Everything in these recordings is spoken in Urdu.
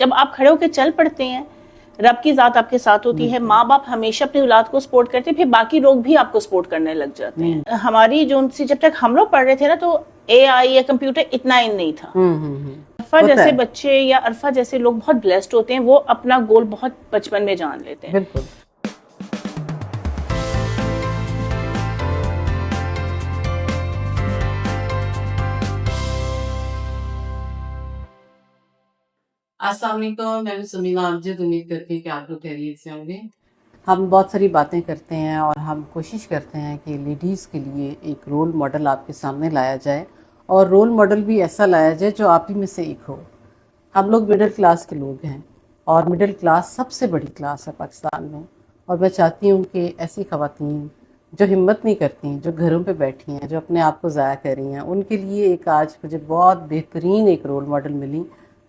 جب آپ کھڑے ہو کے چل پڑتے ہیں، رب کی ذات آپ کے ساتھ ہوتی ہے. ماں باپ ہمیشہ اپنی اولاد کو سپورٹ کرتے ہیں، پھر باقی لوگ بھی آپ کو سپورٹ کرنے لگ جاتے ہیں. ہماری جو سی جب تک ہم لوگ پڑھ رہے تھے نا تو اے آئی یا کمپیوٹر اتنا ان نہیں تھا. عرفہ جیسے بچے یا عرفہ جیسے لوگ بہت بلیسڈ ہوتے ہیں، وہ اپنا گول بہت بچپن میں جان لیتے ہیں. بالکل. السلام علیکم، میں سمیرہ امجد. امید کرتی ہوں کہ آپ لوگ خیریت سے ہوں گے. ہم بہت ساری باتیں کرتے ہیں اور ہم کوشش کرتے ہیں کہ لیڈیز کے لیے ایک رول ماڈل آپ کے سامنے لایا جائے، اور رول ماڈل بھی ایسا لایا جائے جو آپ ہی میں سے ایک ہو. ہم لوگ مڈل کلاس کے لوگ ہیں، اور مڈل کلاس سب سے بڑی کلاس ہے پاکستان میں. اور میں چاہتی ہوں کہ ایسی خواتین جو ہمت نہیں کرتی، جو گھروں پہ بیٹھی ہیں، جو اپنے آپ کو ضائع کر رہی ہیں، ان کے لیے ایک آج مجھے بہت بہترین ایک رول ماڈل ملی.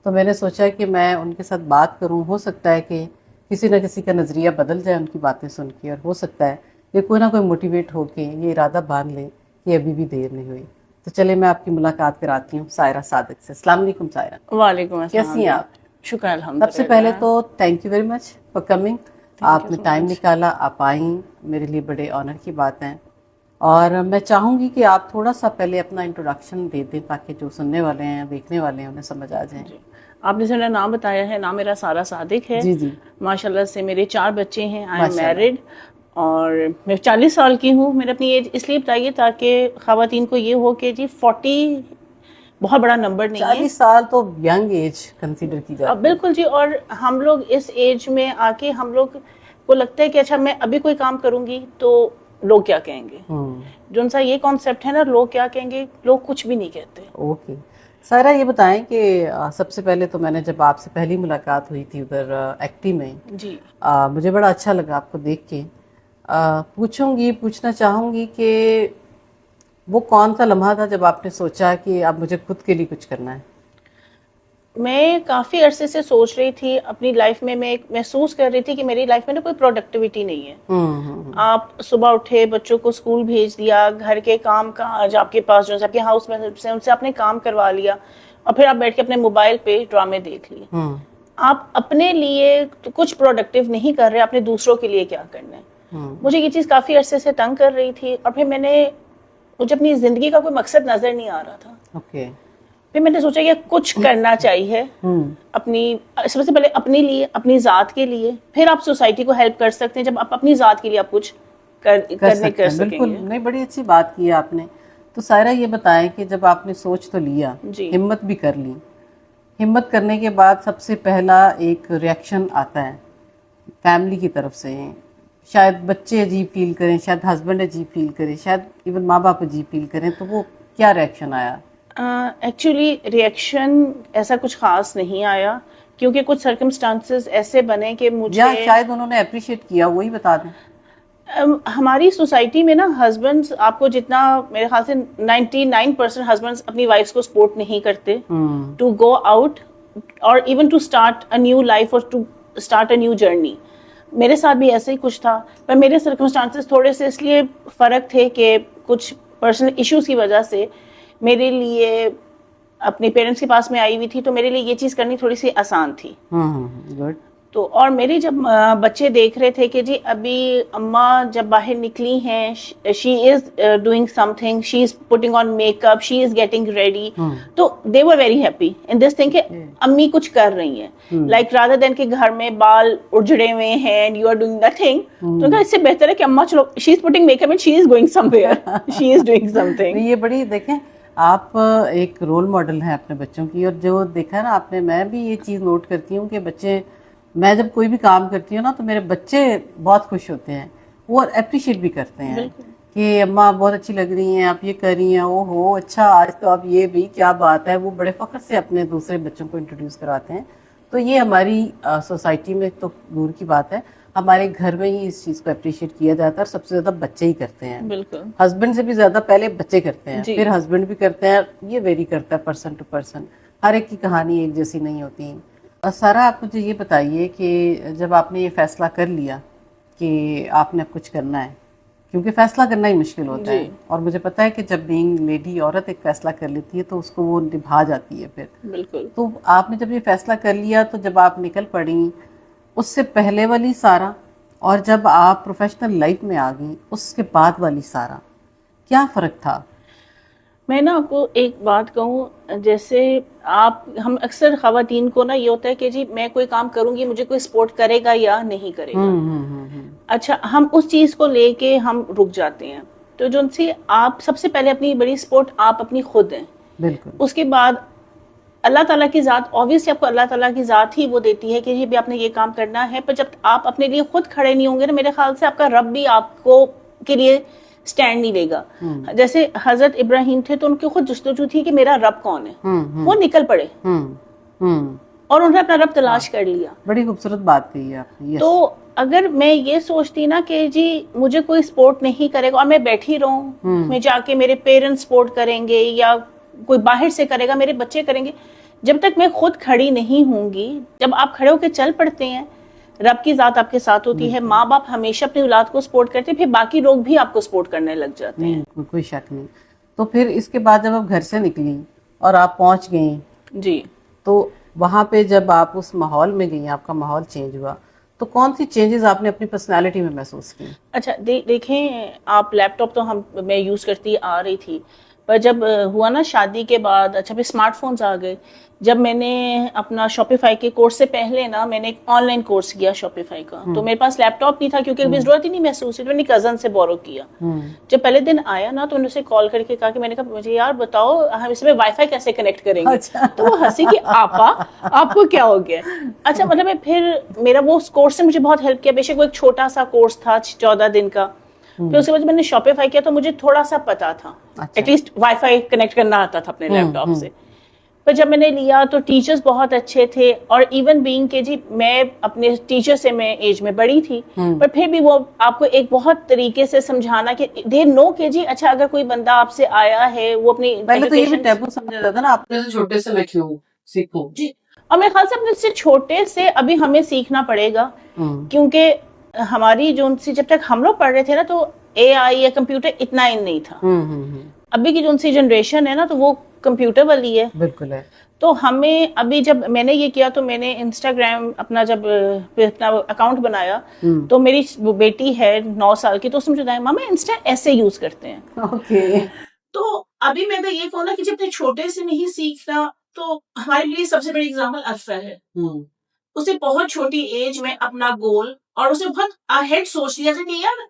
تو میں نے سوچا کہ میں ان کے ساتھ بات کروں. ہو سکتا ہے کہ کسی نہ کسی کا نظریہ بدل جائے ان کی باتیں سن کے، اور ہو سکتا ہے کہ کوئی نہ کوئی موٹیویٹ ہو کے یہ ارادہ باندھ لے کہ ابھی بھی دیر نہیں ہوئی. تو چلے میں آپ کی ملاقات کراتی ہوں سائرہ صادق سے. السلام علیکم سائرہ. وعلیکم السلام. کیسی ہیں آپ؟ شکر الحمد للہ. سب سے پہلے تو thank you very much for coming. آپ نے ٹائم نکالا، آپ آئیں، میرے لیے بڑے آنر کی بات ہے. اور میں چاہوں گی کہ آپ تھوڑا سا پہلے اپنا انٹروڈکشن دے دیں تاکہ جو سننے والے ہیں، دیکھنے والے ہیں، انہیں سمجھ آ جائیں. آپ نے میرا نام بتایا ہے. نام میرا سارہ صادق ہے. جی جی. ماشاء اللہ سے میرے 4 بچے ہیں. آئی ایم میرڈ اور میں 40 سال کی ہوں. میں نے اپنی ایج اس لیے بتائیے تاکہ خواتین کو یہ ہو کہ جی 40 بہت بڑا نمبر نہیں ہے. 40 سال تو ینگ ایج کنسیڈر کی جاتی ہے. بالکل جی. اور ہم لوگ اس ایج میں آ کے ہم لوگ کو لگتا ہے کہ اچھا میں ابھی کوئی کام کروں گی تو لوگ کیا کہیں گے. جو ان سا یہ کانسیپٹ ہے نا، لوگ کیا کہیں گے، لوگ کچھ بھی نہیں کہتے. اوکے سائرہ، یہ بتائیں کہ سب سے پہلے تو میں نے جب آپ سے پہلی ملاقات ہوئی تھی ادھر ایکٹی میں، جی مجھے بڑا اچھا لگا آپ کو دیکھ کے. پوچھنا چاہوں گی کہ وہ کون سا لمحہ تھا جب آپ نے سوچا کہ اب مجھے خود کے لیے کچھ کرنا ہے؟ میں کافی عرصے سے سوچ رہی تھی اپنی لائف میں محسوس کر رہی تھی کہ میری لائف میں نا کوئی پروڈکٹیوٹی نہیں ہے. آپ صبح اٹھے، بچوں کو اسکول بھیج دیا، گھر کے کام کاج آپ کے پاس جو آپ کے ہاؤس میں ان سے آپ نے کام کروا لیا، اور پھر آپ بیٹھ کے اپنے موبائل پہ ڈرامے دیکھ لیے. آپ اپنے لیے کچھ پروڈکٹیو نہیں کر رہے، اپنے دوسروں کے لیے کیا کرنا ہے. مجھے یہ چیز کافی عرصے سے تنگ کر رہی تھی، اور پھر مجھے اپنی زندگی کا کوئی مقصد نظر نہیں آ رہا تھا. اوکے. پھر میں نے سوچا کہ کچھ کرنا چاہیے اپنی، سب سے پہلے اپنے لیے، اپنی ذات کے لیے، پھر آپ سوسائٹی کو ہیلپ کر سکتے ہیں. جب آپ اپنی ذات کے لیے آپ کچھ کر سکیں گے. بالکل. نہیں، بڑی اچھی بات کی ہے آپ نے. تو سائرہ یہ بتائیں کہ جب آپ نے سوچ تو لیا، ہمت بھی کر لی، ہمت کرنے کے بعد سب سے پہلا ایک ریاکشن آتا ہے فیملی کی طرف سے. شاید بچے عجیب فیل کریں، شاید ہسبینڈ عجیب فیل کریں، شاید ایون ماں باپ عجیب فیل کریں. تو وہ کیا ریاکشن آیا؟ ایکچولی ریئیکشن ایسا کچھ خاص نہیں آیا، کیونکہ کچھ سرکمسٹانسز ایسے بنے کہ مجھے، یا شاید انہوں نے اپریشیٹ کیا، وہی بتا دیں. ہماری سوسائٹی میں نا ہسبینڈز آپ کو جتنا، میرے خیال سے 99% ہسبینڈز اپنی وائفس کو سپورٹ نہیں کرتے ٹو گو آؤٹ اور even to start a new life اور to start a new journey. میرے ساتھ بھی ایسا ہی کچھ تھا، پر میرے سرکمسٹانسز تھوڑے سے اس لیے فرق تھے کہ کچھ پرسنل ایشوز کی وجہ سے میرے لیے اپنے پیرنٹس کے پاس میں آئی ہوئی تھی، تو میرے لیے یہ چیز کرنی تھوڑی سی آسان تھی. گڈ. تو اور میری جب بچے دیکھ رہے تھے کہ جی ابھی اماں جب باہر نکلی ہیں، she is doing something, she is putting on make up, she is getting ready, تو they were very happy in this thing کہ امی کچھ کر رہی ہیں. لائک رادر دین کہ گھر میں بال اجڑے ہوئے ہیں and you are doing nothing, تو اس سے بہتر ہے کہ اماں چلو she is putting make up and she is going somewhere, she is doing something. یہ بڑی، دیکھیں آپ ایک رول ماڈل ہیں اپنے بچوں کی. اور جو دیکھا نا آپ نے، میں بھی یہ چیز نوٹ کرتی ہوں کہ بچے، میں جب کوئی بھی کام کرتی ہوں نا تو میرے بچے بہت خوش ہوتے ہیں، وہ اپریشیٹ بھی کرتے ہیں کہ اماں بہت اچھی لگ رہی ہیں، آپ یہ کر رہی ہیں، او ہو اچھا آج تو آپ یہ بھی کیا بات ہے. وہ بڑے فخر سے اپنے دوسرے بچوں کو انٹروڈیوس کراتے ہیں. تو یہ ہماری سوسائٹی میں تو دور کی بات ہے، ہمارے گھر میں ہی اس چیز کو اپریشیٹ کیا جاتا ہے، اور سب سے زیادہ بچے ہی کرتے ہیں. بالکل. ہسبینڈ سے بھی زیادہ پہلے بچے کرتے ہیں، پھر ہسبینڈ بھی کرتے ہیں. یہ ویری کرتا ہے پرسن ٹو پرسن، ہر ایک کی کہانی ایک جیسی نہیں ہوتی. سارہ، آپ مجھے یہ بتائیے کہ جب آپ نے یہ فیصلہ کر لیا کہ آپ نے کچھ کرنا ہے، کیونکہ فیصلہ کرنا ہی مشکل ہوتا ہے جی. اور مجھے پتا ہے کہ جب بینگ لیڈی عورت ایک فیصلہ کر لیتی ہے تو اس کو وہ نبھا جاتی ہے پھر. بالکل. تو آپ نے جب یہ فیصلہ کر لیا تو جب آپ نکل پڑیں اس سے پہلے والی سارا اور جب آپ پروفیشنل لائف میں آ گئیں اس کے بعد والی سارا، کیا فرق تھا؟ میں نا آپ کو ایک بات کہوں، جیسے ہم اکثر خواتین کو نا یہ ہوتا ہے کہ جی میں کوئی کام کروں گی مجھے کوئی سپورٹ کرے گا یا نہیں کرے گا. اچھا، ہم اس چیز کو لے کے ہم رک جاتے ہیں. تو جو سی آپ سب سے پہلے اپنی بڑی سپورٹ آپ اپنی خود ہیں. بالکل. اس کے بعد اللہ تعالیٰ کی ذات، obviously آپ کو اللہ تعالیٰ کی ذات ہی وہ دیتی ہے کہ جی آپ نے یہ کام کرنا ہے، پر جب آپ اپنے لیے خود کھڑے نہیں ہوں گے نا، میرے خیال سے آپ کا رب بھی آپ کو کے لیے سٹینڈ نہیں لے گا. جیسے حضرت ابراہیم تھے تو ان کی خود جستجو تھی کہ میرا رب کون ہے، وہ نکل پڑے اور انہوں نے اپنا رب تلاش کر لیا. بڑی خوبصورت بات کہی ہے آپ نے. تو اگر میں یہ سوچتی نا کہ جی مجھے کوئی سپورٹ نہیں کرے گا اور میں بیٹھی رہوں، میں جا کے میرے پیرنٹس سپورٹ کریں گے یا کوئی باہر سے کرے گا، میرے بچے کریں گے، جب تک میں خود کھڑی نہیں ہوں گی. جب آپ کھڑے ہو کے چل پڑتے ہیں، رب کی ذات آپ کے ساتھ ہوتی ہے، ماں باپ ہمیشہ اپنی اولاد کو سپورٹ کرتے ہیں، پھر باقی لوگ بھی آپ کو سپورٹ کرنے لگ جاتے ہیں. کوئی شک نہیں. تو پھر اس کے بعد جب آپ گھر سے نکلی اور آپ پہنچ گئیں جی، تو وہاں پہ جب آپ اس ماحول میں گئیں، آپ کا ماحول چینج ہوا، تو کون سی چینجز آپ نے اپنی پرسنالٹی میں محسوس کی؟ اچھا دیکھیں، آپ لیپ ٹاپ تو میں یوز کرتی آ رہی تھی، پر جب ہوا نا شادی کے بعد، اچھا پھر اسمارٹ فونز آ گئے. جب میں نے اپنا شاپیفائی کے کورس سے پہلے نا میں نے ایک آن لائن کورس کیا شاپیفائی کا، تو میرے پاس لیپ ٹاپ نہیں تھا کیونکہ ابھی ضرورت ہی نہیں محسوس ہوئی، میں نے کزن سے بورو کیا. جب پہلے دن آیا نا تو انہوں سے کال کر کے کہا کہ میں نے کہا مجھے یار بتاؤ ہم اس میں وائی فائی کیسے کنیکٹ کریں گے. تو وہ ہنسی کہ آپا آپ کو کیا ہو گیا. اچھا مطلب میں پھر میرا وہ کورس سے مجھے بہت ہیلپ کیا، بے شک وہ ایک چھوٹا سا کورس تھا 14 دن کا. پھر اس کے بعد میں نے شاپیفائی کیا تو مجھے تھوڑا سا پتا تھا، at least wifi connect کرنا آتا تھا اپنے لیپ ٹاپ سے. پر جب میں نے لیا تو ٹیچرز بہت اچھے تھے، اور ایون بینگ کہ جی میں اپنے ٹیچر سے میں ایج میں بڑی تھی، پر پھر بھی وہ آپ کو ایک بہت طریقے سے سمجھانا کہ دے نو کہ جی اچھا اگر کوئی بندہ آپ سے آیا ہے وہ اپنی پہلے تو یہ بھی ٹیبو سمجھا جاتا نا، آپ نے چھوٹے سے میں کیوں سیکھوں. جی، اور میرے خیال سے اپنے سے چھوٹے سے ابھی ہمیں سیکھنا پڑے گا، کیونکہ ہماری جو جب تک ہم لوگ پڑھ رہے تھے نا تو اے آئی یا کمپیوٹر اتنا ان نہیں تھا. ابھی کی جو جنریشن ہے نا تو وہ کمپیوٹر والی ہے. بالکل ہے. تو ہمیں ابھی جب میں نے یہ کیا تو میں نے انسٹاگرام اپنا جب اپنا اکاؤنٹ بنایا تو میری بیٹی ہے 9 سال کی، تو اس نے مجھے بتایا ماما انسٹا ایسے یوز کرتے ہیں. اوکے. تو ابھی میں تو یہ کہوں نا کہ جب تک چھوٹے سے نہیں سیکھنا، تو ہمارے لیے سب سے بڑی اگزامپل عرفہ ہے. اسے بہت چھوٹی ایج میں اپنا گول، اور اسے بہت اہیڈ سوچ لیا تھا کہ یار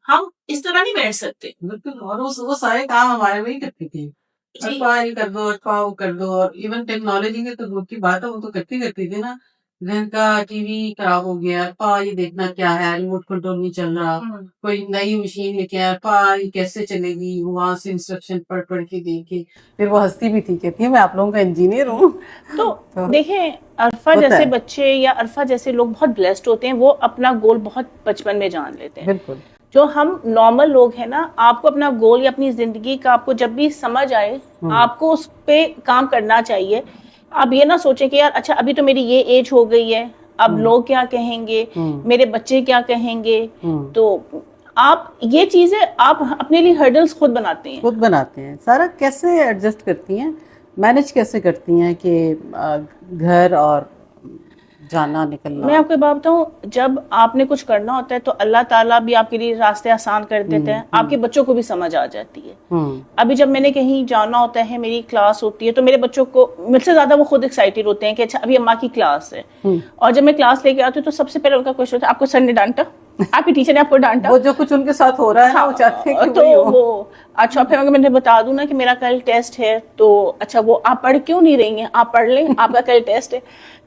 ہم اس طرح نہیں بیٹھ سکتے. بالکل. اور وہ سارے کام ہمارے میں ہی کرتی تھی، یہ کر دو وہ کر دو. اور ایون ٹیکنالوجی کے تو دور کی بات ہے، وہ تو کرتی تھی نا. گھر کا ٹی وی خراب ہو گیا، یہ دیکھنا کیا ہے، ریموٹ کنٹرول نہیں چل رہا، کوئی نئی مشین لے کے آیا، یہ کیسے چلے گی، وہاں سے انسٹرکشن پڑھ کے دیکھے. پھر وہ ہنستی بھی تھی، کہتی ہے میں آپ لوگوں کا انجینئر ہوں. تو دیکھیں عرفہ جیسے بچے یا عرفہ جیسے لوگ بہت بلیسڈ ہوتے ہیں، وہ اپنا گول بہت بچپن میں جان لیتے ہیں. بالکل. جو ہم نارمل لوگ ہیں نا، آپ کو اپنا گول یا اپنی زندگی کا آپ کو جب بھی سمجھ آئے آپ کو اس پہ کام کرنا چاہیے. آپ یہ نہ سوچیں کہ یار اچھا ابھی تو میری یہ ایج ہو گئی ہے، اب لوگ کیا کہیں گے، میرے بچے کیا کہیں گے. تو آپ یہ چیزیں آپ اپنے لیے ہرڈلز خود بناتے ہیں. سارا کیسے ایڈجسٹ کرتی ہیں، مینج کیسے کرتی ہیں کہ گھر اور جانا نکلنا؟ میں آپ کو بات بتاؤں، جب آپ نے کچھ کرنا ہوتا ہے تو اللہ تعالیٰ بھی آپ کے لیے راستے آسان کر دیتے ہیں، آپ کے بچوں کو بھی سمجھ آ جاتی ہے. ابھی جب میں نے کہیں جانا ہوتا ہے، میری کلاس ہوتی ہے، تو میرے بچوں کو مجھ سے زیادہ وہ خود ایکسائٹیڈ ہوتے ہیں کہ اچھا ابھی اماں کی کلاس ہے. اور جب میں کلاس لے کے آتی ہوں تو سب سے پہلے ان کا کوشچن ہوتا ہے آپ کو سر نے ڈانٹا، آپ کی ٹیچر نے آپ کو ڈانٹا. وہ جو کچھ ان کے ساتھ ہو رہا ہے وہ چاہتے ہیں کہ تو وہ اچھا پھر اگر میں بتا دوں نا کہ میرا کل ٹیسٹ ہے تو اچھا وہ آپ پڑھ کیوں نہیں رہی ہیں، آپ پڑھ لیں، آپ کا کل ٹیسٹ ہے.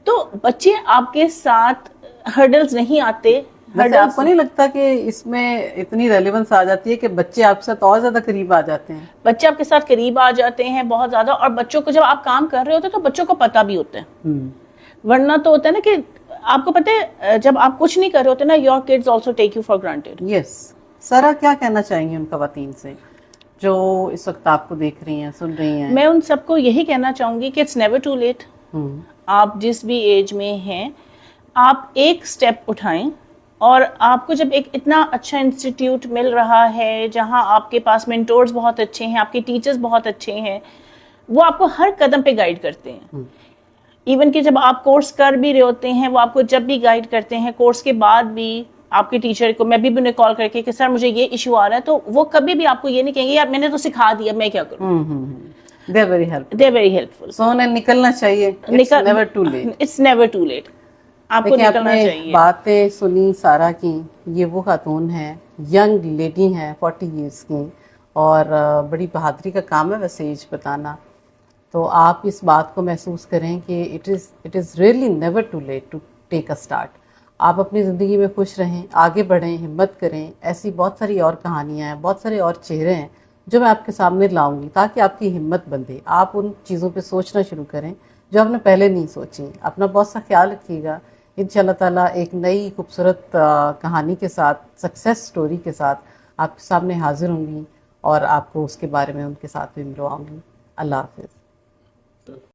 تو بچے آپ کے ساتھ ہرڈلز نہیں آتے. آپ کو نہیں لگتا کہ اس میں اتنی ریلیونس آ جاتی ہے کہ بچے آپ کے ساتھ اور زیادہ قریب آ جاتے ہیں؟ بچے آپ کے ساتھ قریب آ جاتے ہیں بہت زیادہ، اور بچوں کو جب آپ کام کر رہے ہوتے ہیں تو بچوں کو پتہ بھی ہوتا ہے. ورنہ تو ہوتا ہے نا کہ آپ کو پتہ ہے جب آپ کچھ نہیں کر رہے ہوتے نا، your kids also take you for granted. Yes. سارا کیا کہنا چاہیں گے ان خواتین سے جو اس وقت آپ کو دیکھ رہی ہیں، سن رہی ہیں؟ میں ان سب کو یہی کہنا چاہوں گی کہ اٹس نیور ٹو لیٹ. آپ جس بھی ایج میں ہیں آپ ایک سٹیپ اٹھائیں، اور آپ کو جب ایک اتنا اچھا انسٹیٹیوٹ مل رہا ہے جہاں آپ کے پاس مینٹورز بہت اچھے ہیں, آپ کے ٹیچرز بہت اچھے ہیں, وہ آپ کو ہر قدم پہ گائیڈ کرتے ہیں. ایون کہ جب آپ کورس کر بھی رہے ہوتے ہیں وہ آپ کو جب بھی گائیڈ کرتے ہیں, کورس کے بعد بھی آپ کے ٹیچر کو, میں بھی انہیں کال کر کے کہ سر مجھے یہ ایشو آ رہا ہے, تو وہ کبھی بھی آپ کو یہ نہیں کہیں گے یار میں نے تو سکھا دیا میں کیا کروں. They are very helpful. They are very helpful. So انہیں نکلنا چاہیے. It's never too late. It's never too late. آپ کو نکلنا چاہیے. باتیں سنی سارا کی, یہ وہ خاتون ہیں, ینگ لیڈی ہیں 40 ایئرس کی, اور بڑی بہادری کا کام ہے ویسے ایج بتانا. تو آپ اس بات کو محسوس کریں کہ it is really never too late to take a start. آپ اپنی زندگی میں خوش رہیں, آگے بڑھیں, ہمت کریں. ایسی بہت ساری اور کہانیاں ہیں, بہت سارے اور چہرے ہیں جو میں آپ کے سامنے لاؤں گی تاکہ آپ کی ہمت بندھے, آپ ان چیزوں پہ سوچنا شروع کریں جو آپ نے پہلے نہیں سوچی. اپنا بہت سا خیال رکھیے گا. انشاءاللہ تعالیٰ ایک نئی خوبصورت کہانی کے ساتھ, سکسیس سٹوری کے ساتھ آپ کے سامنے حاضر ہوں گی, اور آپ کو اس کے بارے میں ان کے ساتھ بھی ملواؤں گی. اللہ حافظ.